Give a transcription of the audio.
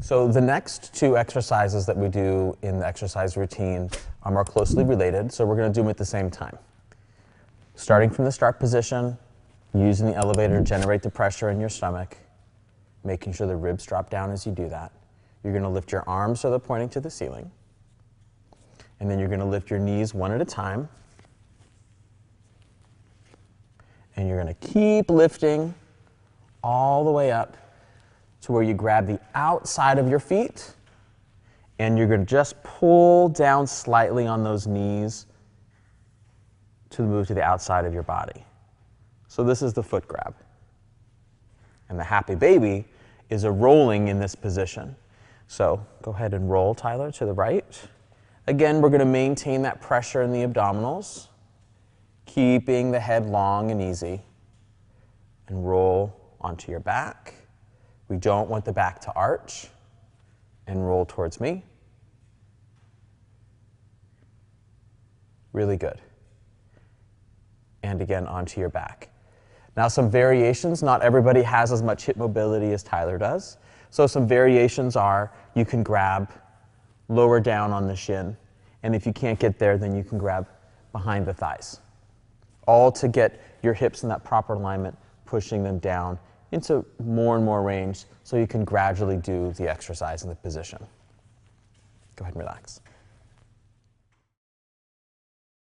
So the next two exercises that we do in the exercise routine are more closely related, so we're going to do them at the same time. Starting from the start position, using the elevator to generate the pressure in your stomach, making sure the ribs drop down as you do that. You're going to lift your arms so they're pointing to the ceiling. And then you're going to lift your knees one at a time. And you're going to keep lifting all the way up to where you grab the outside of your feet, and you're going to just pull down slightly on those knees to move to the outside of your body. So this is the foot grab. And the happy baby is a rolling in this position. So go ahead and roll, Tyler, to the right. Again, we're going to maintain that pressure in the abdominals, keeping the head long and easy, and roll onto your back. We don't want the back to arch, and roll towards me. Really good. And again, onto your back. Now some variations, not everybody has as much hip mobility as Tyler does. So some variations are, you can grab lower down on the shin, and if you can't get there, then you can grab behind the thighs. All to get your hips in that proper alignment, pushing them down into more and more range so you can gradually do the exercise in the position. Go ahead and relax.